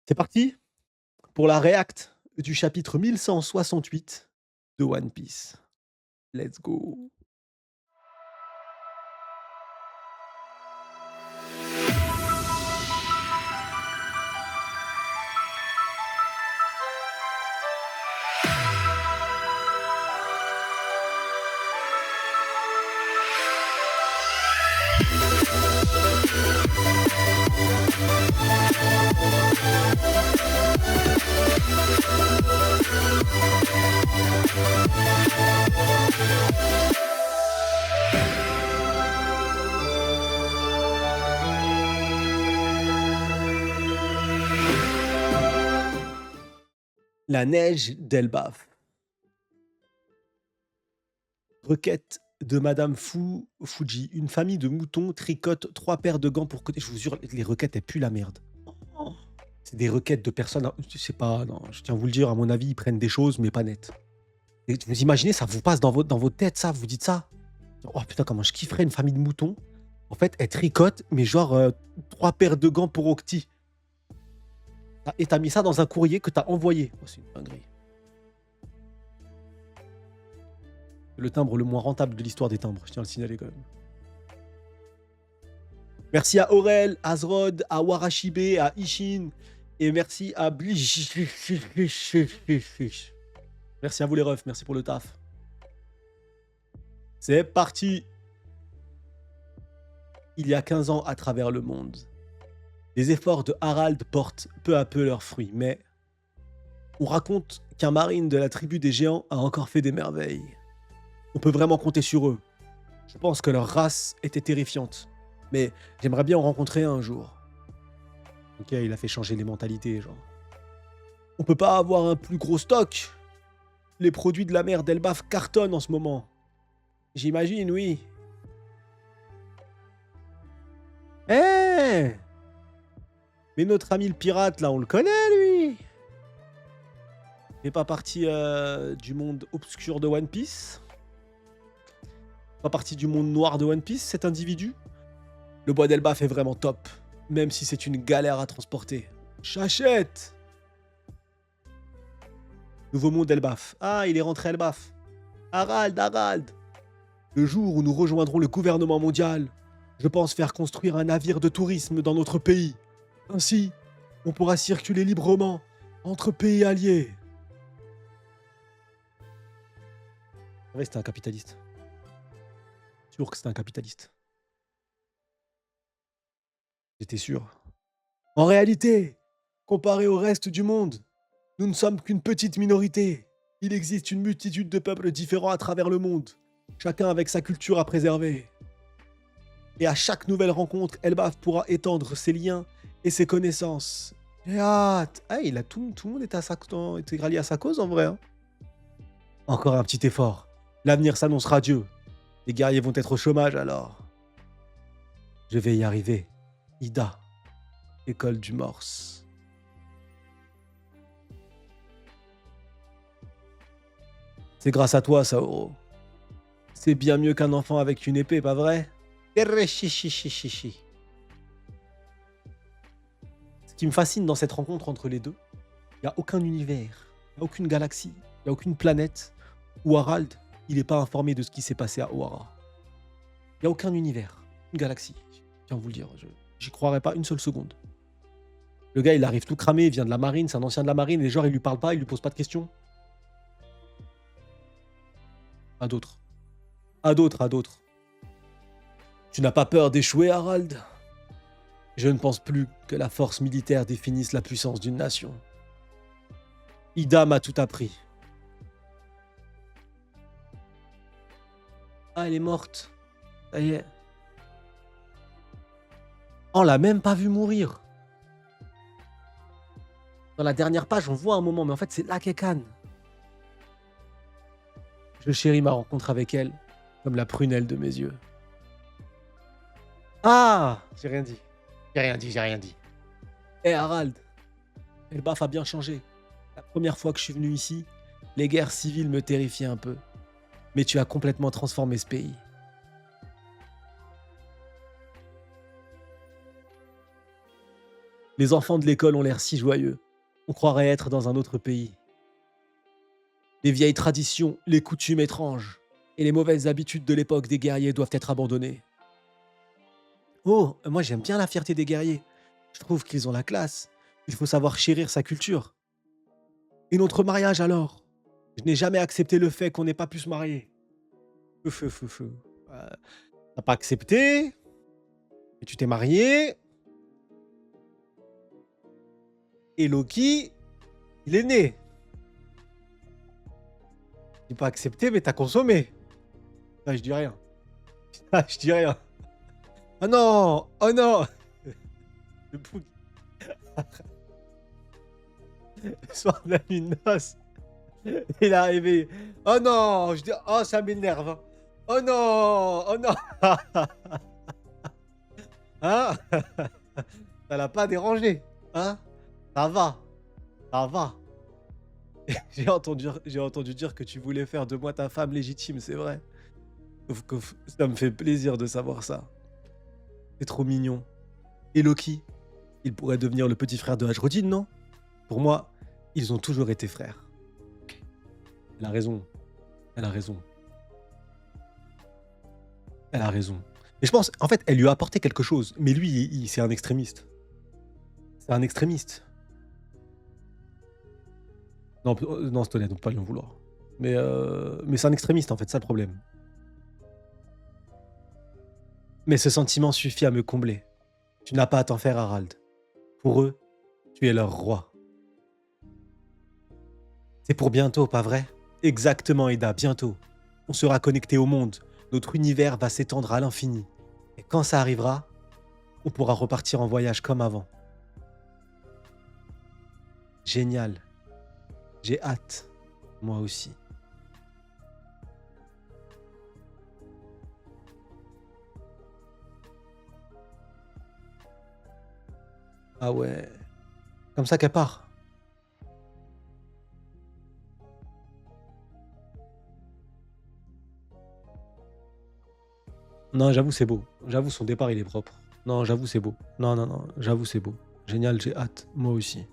C'est parti pour la réact du chapitre 1168 de One Piece. Let's go. La neige d'Elbaf. Requête de Madame Fuji. Une famille de moutons tricote 3 paires de gants pour côté. Je vous jure, les requêtes, elles puent la merde. Oh. C'est des requêtes de personnes. Je sais pas, non, je tiens à vous le dire, à mon avis, ils prennent des choses, mais pas nettes. Et vous imaginez, ça vous passe dans votre tête, ça, vous dites ça. Oh putain, comment je kifferais une famille de moutons. En fait, elle tricote, mais genre 3 paires de gants pour Octi. Et t'as mis ça dans un courrier que t'as envoyé. Oh, c'est une dinguerie. Le timbre le moins rentable de l'histoire des timbres, je tiens à le signaler quand même. Merci à Aurel, à Zrod, à Warashibe, à Ishin. Et merci à Blish. Merci à vous les refs, merci pour le taf. C'est parti. Il y a 15 ans à travers le monde. Les efforts de Harald portent peu à peu leurs fruits, mais on raconte qu'un marine de la tribu des géants a encore fait des merveilles. On peut vraiment compter sur eux. Je pense que leur race était terrifiante, mais j'aimerais bien en rencontrer un jour. Ok, il a fait changer les mentalités, genre. On peut pas avoir un plus gros stock. Les produits de la mer d'Elbaf cartonnent en ce moment. J'imagine, oui. Eh! Mais notre ami le pirate, là, on le connaît, lui. Il n'est pas parti du monde obscur de One Piece. Pas parti du monde noir de One Piece, cet individu. Le bois d'Elbaf est vraiment top, même si c'est une galère à transporter. J'achète. Nouveau monde Elbaf. Ah, il est rentré Elbaf. Harald. Le jour où nous rejoindrons le gouvernement mondial, je pense faire construire un navire de tourisme dans notre pays. Ainsi, on pourra circuler librement entre pays alliés. Ouais, c'était un capitaliste. Sûr que c'était un capitaliste. J'étais sûr. En réalité, comparé au reste du monde, nous ne sommes qu'une petite minorité. Il existe une multitude de peuples différents à travers le monde, chacun avec sa culture à préserver. Et à chaque nouvelle rencontre, Elbaf pourra étendre ses liens et ses connaissances. J'ai hâte. Ah, tout le monde était rallié à sa cause en vrai. Hein. Encore un petit effort. L'avenir s'annonce radieux. Les guerriers vont être au chômage alors. Je vais y arriver. Ida. École du Morse. C'est grâce à toi, Saoro. C'est bien mieux qu'un enfant avec une épée, pas vrai? Ce qui me fascine dans cette rencontre entre les deux, il n'y a aucun univers, il n'y a aucune galaxie, il n'y a aucune planète où Harald, il n'est pas informé de ce qui s'est passé à Ohara. Il n'y a aucun univers, une galaxie. Je tiens à vous le dire, j'y croirais pas une seule seconde. Le gars, il arrive tout cramé, il vient de la marine, c'est un ancien de la marine, et genre, il lui parle pas, il lui pose pas de questions. À d'autres. À d'autres. Tu n'as pas peur d'échouer, Harald? Je ne pense plus que la force militaire définisse la puissance d'une nation. Ida m'a tout appris. Ah, elle est morte. Ça y est. On l'a même pas vu mourir. Dans la dernière page, on voit un moment, mais en fait, c'est Lakekan. Je chéris ma rencontre avec elle, comme la prunelle de mes yeux. Ah! J'ai rien dit. J'ai rien dit. Hé, Harald, Elbaf a bien changé. La première fois que je suis venu ici, les guerres civiles me terrifiaient un peu. Mais tu as complètement transformé ce pays. Les enfants de l'école ont l'air si joyeux. On croirait être dans un autre pays. Les vieilles traditions, les coutumes étranges et les mauvaises habitudes de l'époque des guerriers doivent être abandonnées. Oh, moi j'aime bien la fierté des guerriers. Je trouve qu'ils ont la classe. Il faut savoir chérir sa culture. Et notre mariage alors? Je n'ai jamais accepté le fait qu'on n'ait pas pu se marier. Feu. T'as pas accepté, et tu t'es marié, et Loki, il est né. J'ai pas accepté, mais t'as consommé. Là, je dis rien. Ah, je dis rien. Oh non! Oh non! Le bouc. Le soir de la nuit de noces, il est arrivé. Oh non! Je dis, oh, ça m'énerve, hein. Oh non! Oh non! Hein? Ça l'a pas dérangé, hein? Ça va, ça va. J'ai entendu dire que tu voulais faire de moi ta femme légitime, c'est vrai. Ça me fait plaisir de savoir ça. C'est trop mignon. Et Loki, il pourrait devenir le petit frère de Ashrodin, non? Pour moi, ils ont toujours été frères. Elle a raison. Elle a raison. Elle a raison. Et je pense, en fait, elle lui a apporté quelque chose. Mais lui, c'est un extrémiste. C'est un extrémiste. Non, non, c'est honnête, donc pas lui en vouloir. Mais c'est un extrémiste, en fait, ça le problème. Mais ce sentiment suffit à me combler. Tu n'as pas à t'en faire, Harald. Pour eux, tu es leur roi. C'est pour bientôt, pas vrai? Exactement, Eda, bientôt. On sera connecté au monde. Notre univers va s'étendre à l'infini. Et quand ça arrivera, on pourra repartir en voyage comme avant. Génial. J'ai hâte. Moi aussi. Ah ouais. Comme ça qu'elle part. Non, j'avoue, c'est beau. J'avoue, son départ, il est propre. Non, j'avoue, c'est beau. Non, j'avoue, c'est beau. Génial, j'ai hâte. Moi aussi.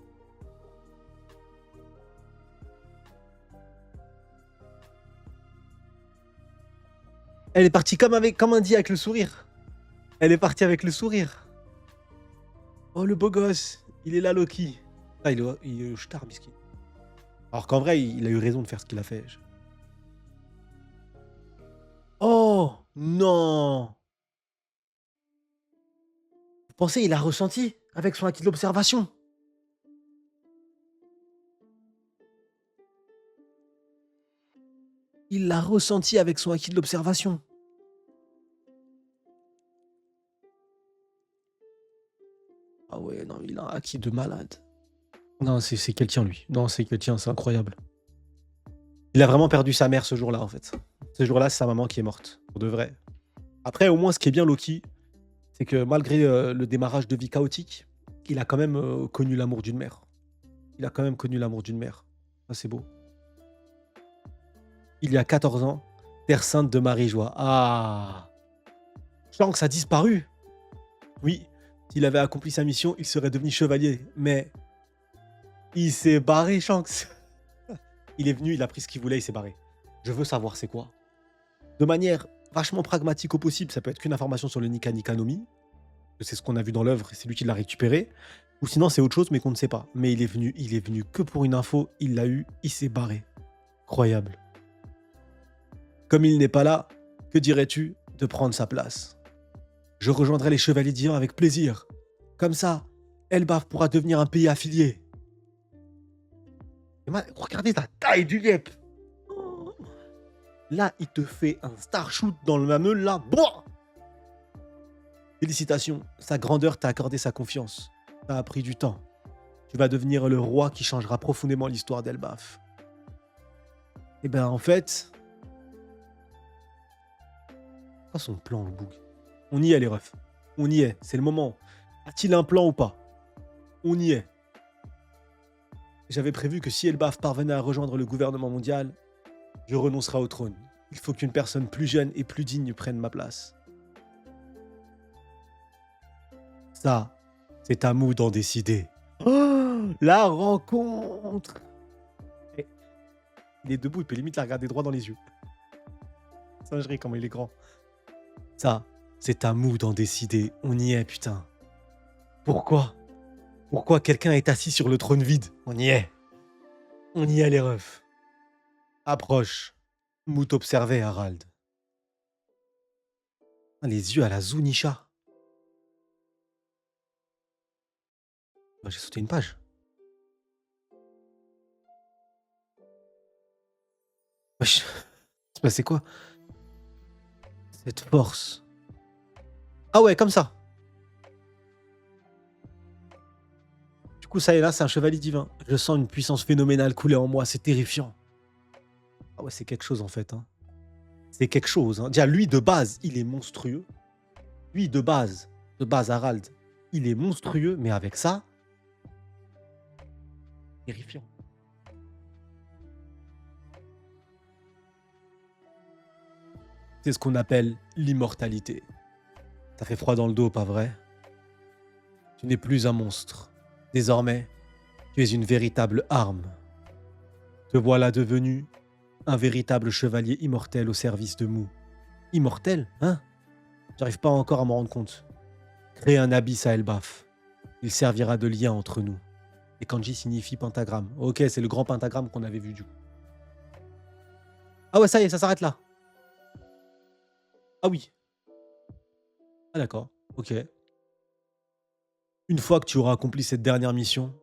Elle est partie comme un dit avec le sourire. Elle est partie avec le sourire. Oh, le beau gosse. Il est là, Loki. Ah, il est au star, miskin. Alors qu'en vrai, il a eu raison de faire ce qu'il a fait. Oh, non. Vous pensez, il a ressenti avec son acquis de l'observation? Il l'a ressenti avec son acquis de l'observation. Ah ouais, non, il a un acquis de malade. Non, c'est quelqu'un, lui. Non, c'est quelqu'un, c'est incroyable. Il a vraiment perdu sa mère ce jour-là, en fait. Ce jour-là, c'est sa maman qui est morte, pour de vrai. Après, au moins, ce qui est bien, Loki, c'est que malgré le démarrage de vie chaotique, il a quand même connu l'amour d'une mère. Il a quand même connu l'amour d'une mère. Ça, c'est beau. Il y a 14 ans, Terre Sainte de Marie-Joie. Ah! Shanks a disparu. Oui, s'il avait accompli sa mission, il serait devenu chevalier. Mais il s'est barré, Shanks. Il est venu, il a pris ce qu'il voulait, il s'est barré. Je veux savoir c'est quoi. De manière vachement pragmatique au possible, ça peut être qu'une information sur le Nika Nika no Mi. C'est ce qu'on a vu dans l'œuvre et c'est lui qui l'a récupéré. Ou sinon c'est autre chose mais qu'on ne sait pas. Mais il est venu que pour une info, il l'a eu, il s'est barré. Incroyable. Comme il n'est pas là, que dirais-tu de prendre sa place? Je rejoindrai les Chevaliers d'Iran avec plaisir. Comme ça, Elbaf pourra devenir un pays affilié. Regardez la taille du yep. Là, il te fait un star shoot dans le mameux, là. Boah. Félicitations, sa grandeur t'a accordé sa confiance. Ça a pris du temps. Tu vas devenir le roi qui changera profondément l'histoire d'Elbaf. Eh ben, en fait... Quoi son plan, le boug? On y est, les refs. On y est, c'est le moment. A-t-il un plan ou pas? On y est. J'avais prévu que si Elbaf parvenait à rejoindre le gouvernement mondial, je renoncerai au trône. Il faut qu'une personne plus jeune et plus digne prenne ma place. Ça, C'est à nous d'en décider. Oh, la rencontre. Eh, il est debout, il peut limite la regarder droit dans les yeux. Singerie, comment il est grand. Ça, c'est à nous d'en décider. On y est, putain. Pourquoi? Pourquoi quelqu'un est assis sur le trône vide? On y est. On y est, les refs. Approche. Mout observait Harald. Ah, les yeux à la Zunisha. Bah, j'ai sauté une page. Wesh. C'est passé quoi? Cette force. Ah ouais, comme ça. Du coup, ça y est, là, c'est un chevalier divin. Je sens une puissance phénoménale couler en moi, c'est terrifiant. Ah ouais, c'est quelque chose en fait. Hein. C'est quelque chose. Hein. Déjà, lui, de base, il est monstrueux. Lui, de base, Harald, il est monstrueux, mais avec ça, terrifiant. C'est ce qu'on appelle l'immortalité. Ça fait froid dans le dos, pas vrai? Tu n'es plus un monstre. Désormais, tu es une véritable arme. Te voilà devenu un véritable chevalier immortel au service de Mou. Immortel, hein? J'arrive pas encore à m'en rendre compte. Crée un abysse à Elbaf. Il servira de lien entre nous. Et kanji signifie pentagramme. Ok, c'est le grand pentagramme qu'on avait vu du coup. Ah ouais, ça y est, ça s'arrête là. Ah oui. Ah d'accord, ok. Une fois que tu auras accompli cette dernière mission,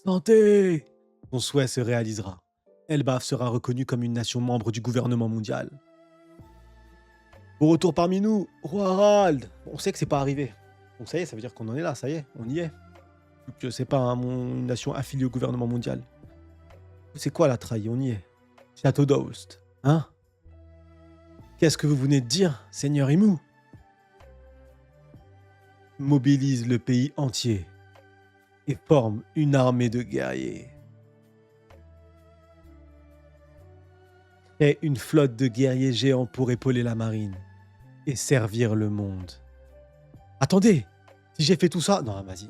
santé, ton souhait se réalisera. Elbaf sera reconnue comme une nation membre du gouvernement mondial. Au retour parmi nous, roi Harald. On sait que c'est pas arrivé. Donc ça y est, ça veut dire qu'on en est là, ça y est, on y est. Que c'est pas une nation affiliée au gouvernement mondial. C'est quoi la trahie? On y est. Château d'Aoust. Hein? Qu'est-ce que vous venez de dire, Seigneur Imou? Mobilise le pays entier et forme une armée de guerriers. Crée une flotte de guerriers géants pour épauler la marine et servir le monde. Attendez, si j'ai fait tout ça... Non, vas-y.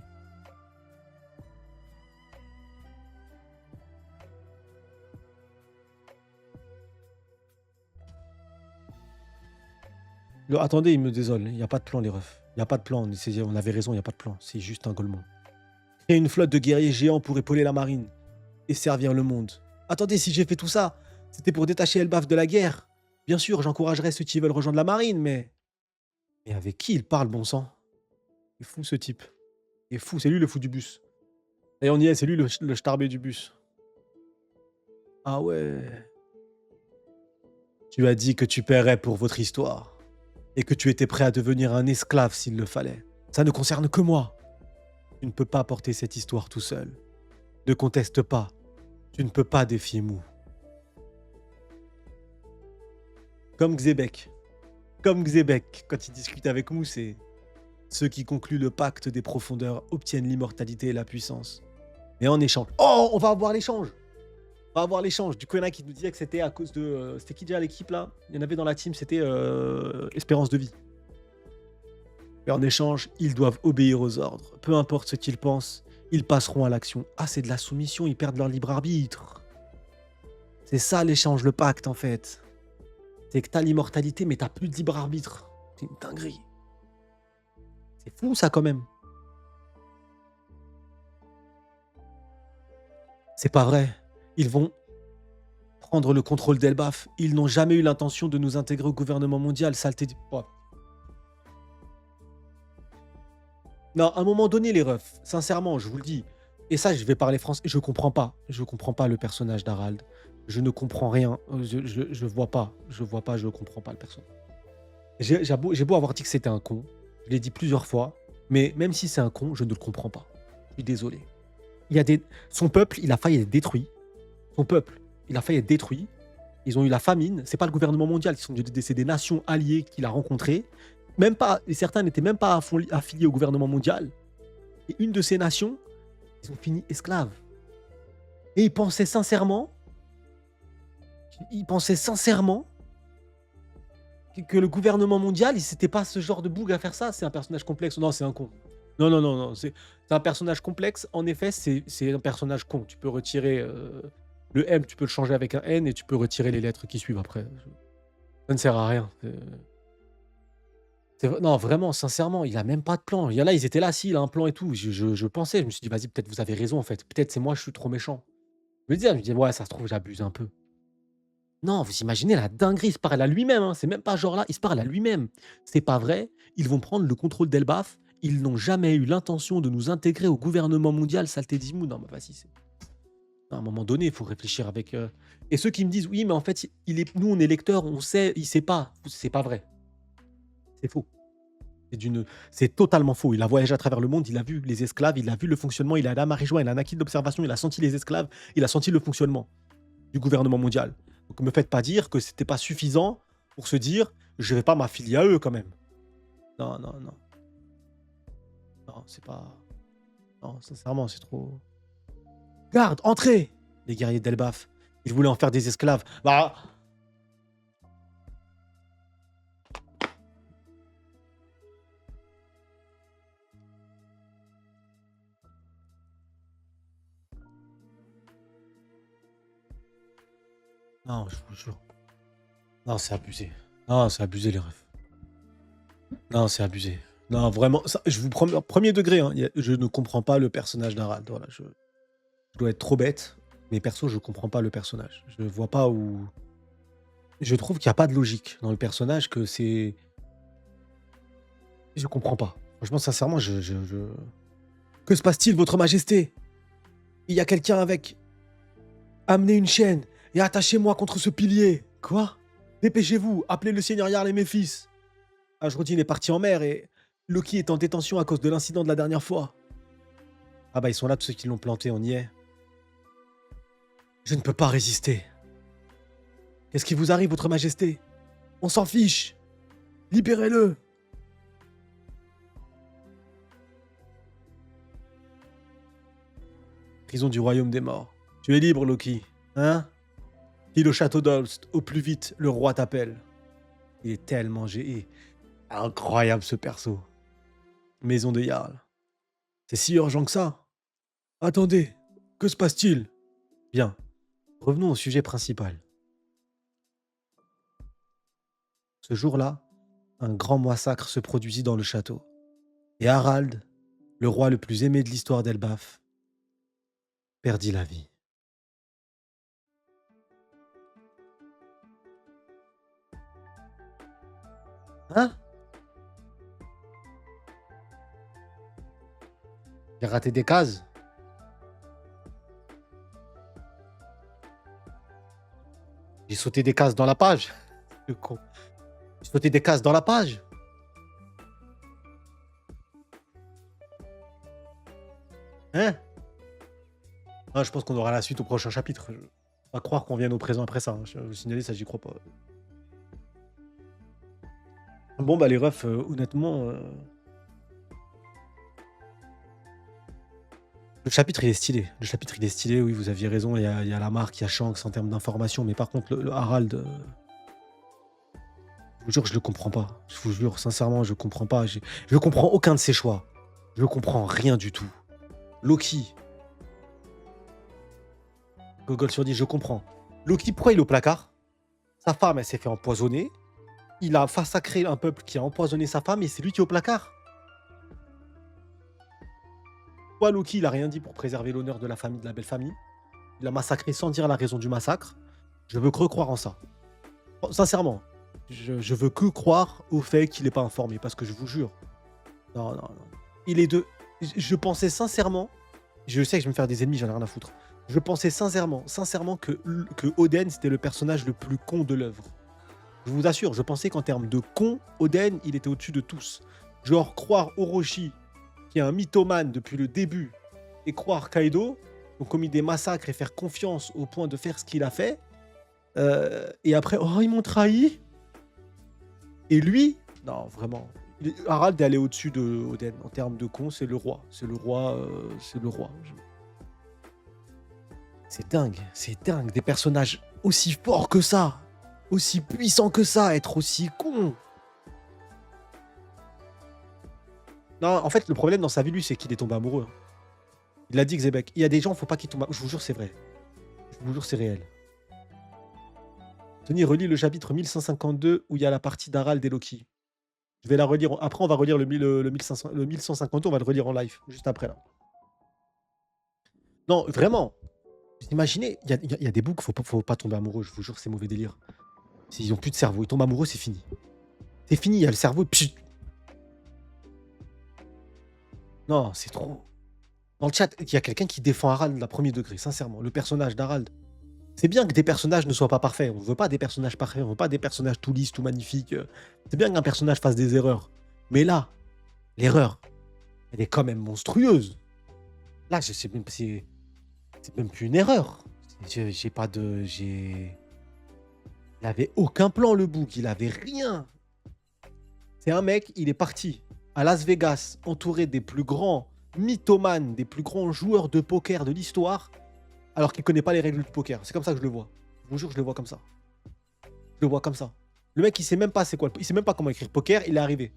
Attendez, il me désole. Il n'y a pas de plan, les refs. Il n'y a pas de plan. On avait raison, il n'y a pas de plan. C'est juste un golemon. Créer une flotte de guerriers géants pour épauler la marine et servir le monde. Attendez, si j'ai fait tout ça, c'était pour détacher Elbaf de la guerre. Bien sûr, j'encouragerais ceux qui veulent rejoindre la marine, mais... Mais avec qui il parle, bon sang? Il est fou, ce type. Il est fou, c'est lui le fou du bus. Et on y est, c'est lui le starbé du bus. Ah ouais. Tu as dit que tu paierais pour votre histoire. Et que tu étais prêt à devenir un esclave s'il le fallait. Ça ne concerne que moi. Tu ne peux pas porter cette histoire tout seul. Ne conteste pas. Tu ne peux pas défier Mou. Comme Xébec. Comme Xébec, quand il discute avec Mou, c'est... Ceux qui concluent le pacte des profondeurs obtiennent l'immortalité et la puissance. Et en échange... Oh, on va avoir l'échange. On va avoir l'échange. Du coup, il y en a qui nous disaient que c'était à cause de... C'était qui déjà l'équipe, là? Il y en avait dans la team, c'était Espérance de vie. Et en échange, ils doivent obéir aux ordres. Peu importe ce qu'ils pensent, ils passeront à l'action. Ah, c'est de la soumission, ils perdent leur libre arbitre. C'est ça l'échange, le pacte, en fait. C'est que t'as l'immortalité, mais t'as plus de libre arbitre. C'est une dinguerie. C'est fou, ça, quand même. C'est pas vrai. Ils vont prendre le contrôle d'Elbaf. Ils n'ont jamais eu l'intention de nous intégrer au gouvernement mondial. Saleté du... Oh. Non, à un moment donné, les refs, sincèrement, je vous le dis, et ça, je vais parler français, je comprends pas. Je comprends pas le personnage d'Harald. Je ne comprends rien. Je vois pas. Je comprends pas le personnage. J'ai beau avoir dit que c'était un con. Je l'ai dit plusieurs fois. Mais même si c'est un con, je ne le comprends pas. Je suis désolé. Son peuple, il a failli être détruit. Son peuple, il a failli être détruit. Ils ont eu la famine. C'est pas le gouvernement mondial. C'est des nations alliées qu'il a rencontrées. Même pas, et certains n'étaient même pas affiliés au gouvernement mondial. Et une de ces nations, ils ont fini esclaves. Et ils pensaient sincèrement que le gouvernement mondial, c'était pas ce genre de boug à faire ça. C'est un personnage complexe. Non, c'est un con. Non, non, non, non, c'est un personnage complexe. En effet, c'est un personnage con. Tu peux retirer, le M, tu peux le changer avec un N et tu peux retirer les lettres qui suivent après. Ça ne sert à rien. Non, vraiment, sincèrement, il a même pas de plan. Il y en a, ils étaient là: «Si, il a un plan et tout». Je pensais, je me suis dit: «Vas-y, peut-être vous avez raison, en fait. Peut-être c'est moi, je suis trop méchant». Je me disais: «Ouais, ça se trouve, j'abuse un peu». Non, vous imaginez la dinguerie, il se parle à lui-même, hein, c'est même pas genre là, il se parle à lui-même. C'est pas vrai, ils vont prendre le contrôle d'Elbaf, ils n'ont jamais eu l'intention de nous intégrer au gouvernement mondial, saleté d'Imoun. Non, mais vas-y, c'est à un moment donné, il faut réfléchir avec, et ceux qui me disent: «Oui, mais en fait, il est nous, on est lecteurs, on sait», il sait pas. C'est pas vrai, c'est faux. C'est totalement faux. Il a voyagé à travers le monde, il a vu les esclaves, il a vu le fonctionnement, il est allé à Marie-Joie, il a un acquis d'observation, il a senti les esclaves, il a senti le fonctionnement du gouvernement mondial. Donc me faites pas dire que c'était pas suffisant pour se dire: «Je vais pas m'affilier à eux quand même». Non, non, non, non, c'est pas non, sincèrement, c'est trop. «Garde, entrez!» Les guerriers d'Elbaf. Ils voulaient en faire des esclaves. Bah, non, je vous jure. Non, c'est abusé. Non, c'est abusé les refs. Non, c'est abusé. Non, vraiment, ça, je vous promets, 1er degré, hein, je ne comprends pas le personnage d'Harald. Voilà, je dois être trop bête, mais perso, je comprends pas le personnage. Je vois pas où. Je trouve qu'il y a pas de logique dans le personnage, que c'est. Je comprends pas. Franchement, sincèrement, Que se passe-t-il, votre majesté? Il y a quelqu'un avec. Amenez une chaîne et attachez-moi contre ce pilier. Quoi? Dépêchez-vous, appelez le seigneur Jarl et mes fils. Ashrodin est parti en mer et Loki est en détention à cause de l'incident de la dernière fois. Ah bah ils sont là, tous ceux qui l'ont planté, on y est. Je ne peux pas résister. Qu'est-ce qui vous arrive, votre majesté? On s'en fiche. Libérez-le. Prison du royaume des morts. Tu es libre, Loki. Hein? File au château d'Holst, au plus vite, le roi t'appelle. Il est tellement géé. Incroyable ce perso. Maison de Jarl. C'est si urgent que ça? Attendez, que se passe-t-il? Bien, revenons au sujet principal. Ce jour-là, un grand massacre se produisit dans le château. Et Harald, le roi le plus aimé de l'histoire d'Elbaf, perdit la vie. Hein? J'ai raté des cases? J'ai sauté des cases dans la page? Le con. J'ai sauté des cases dans la page? Hein? Ah, je pense qu'on aura la suite au prochain chapitre. Je pas croire qu'on vienne au présent après ça, hein. Je vais vous signaler, ça, j'y crois pas. Bon, bah, les refs, honnêtement, le chapitre, il est stylé. Le chapitre, il est stylé, oui, vous aviez raison. Il y a la marque, il y a Shanks en termes d'information, mais par contre, le Harald, je vous jure, je le comprends pas. Je vous jure, sincèrement, je comprends pas. Je comprends aucun de ses choix. Je comprends rien du tout. Loki, Gogol sur 10, je comprends. Loki, pourquoi il est au placard? Sa femme, elle s'est fait empoisonner. Il a massacré un peuple qui a empoisonné sa femme et c'est lui qui est au placard. Pourquoi Loki, il a rien dit pour préserver l'honneur de la famille, de la belle famille? Il a massacré sans dire la raison du massacre. Je veux que croire en ça. Sincèrement, je veux que croire au fait qu'il n'est pas informé, parce que je vous jure. Non, non, non. Il est de. Je pensais sincèrement. Je sais que je vais me faire des ennemis, j'en ai rien à foutre. Je pensais sincèrement que Oden, c'était le personnage le plus con de l'œuvre. Je vous assure, je pensais qu'en termes de con, Oden, il était au-dessus de tous. Genre, croire Orochi, qui est un mythomane depuis le début, et croire Kaido, ont commis des massacres et faire confiance au point de faire ce qu'il a fait. Et après, oh, ils m'ont trahi. Et lui, non, vraiment. Harald est allé au-dessus de Oden. En termes de con, c'est le roi. C'est le roi. C'est le roi. C'est dingue. C'est dingue. Des personnages aussi forts que ça. Aussi puissants que ça. Être aussi con. Non, en fait, le problème dans sa vie, lui, c'est qu'il est tombé amoureux, hein. Il l'a dit, Xebec. Il y a des gens, faut pas qu'ils tombent je vous jure, c'est vrai. Je vous jure, c'est réel. Tony relit le chapitre 1152 où il y a la partie d'Harald et Loki. Je vais la relire. Après, on va relire le 1500 le 1152, on va le relire en live, juste après, là. Non, vraiment. Vous imaginez, il y a des boucs, faut pas tomber amoureux, je vous jure, c'est mauvais délire. S'ils ont plus de cerveau, ils tombent amoureux, c'est fini. C'est fini, il y a le cerveau, pchit. Non, c'est trop. Dans le chat, il y a quelqu'un qui défend Harald à premier degré, sincèrement. Le personnage d'Harald. C'est bien que des personnages ne soient pas parfaits. On veut pas des personnages parfaits, on veut pas des personnages tout lisses, tout magnifiques. C'est bien qu'un personnage fasse des erreurs. Mais là, l'erreur, elle est quand même monstrueuse. Là, je sais même pas si c'est même plus une erreur. J'ai pas de. Il avait aucun plan, le bouc. Il avait rien. C'est un mec, il est parti à Las Vegas, entouré des plus grands mythomanes, des plus grands joueurs de poker de l'histoire, alors qu'il connaît pas les règles du poker. C'est comme ça que je le vois. Je vous jure, je le vois comme ça. Je le vois comme ça. Le mec, il sait même pas c'est quoi. Il sait même pas comment écrire poker. Il est arrivé.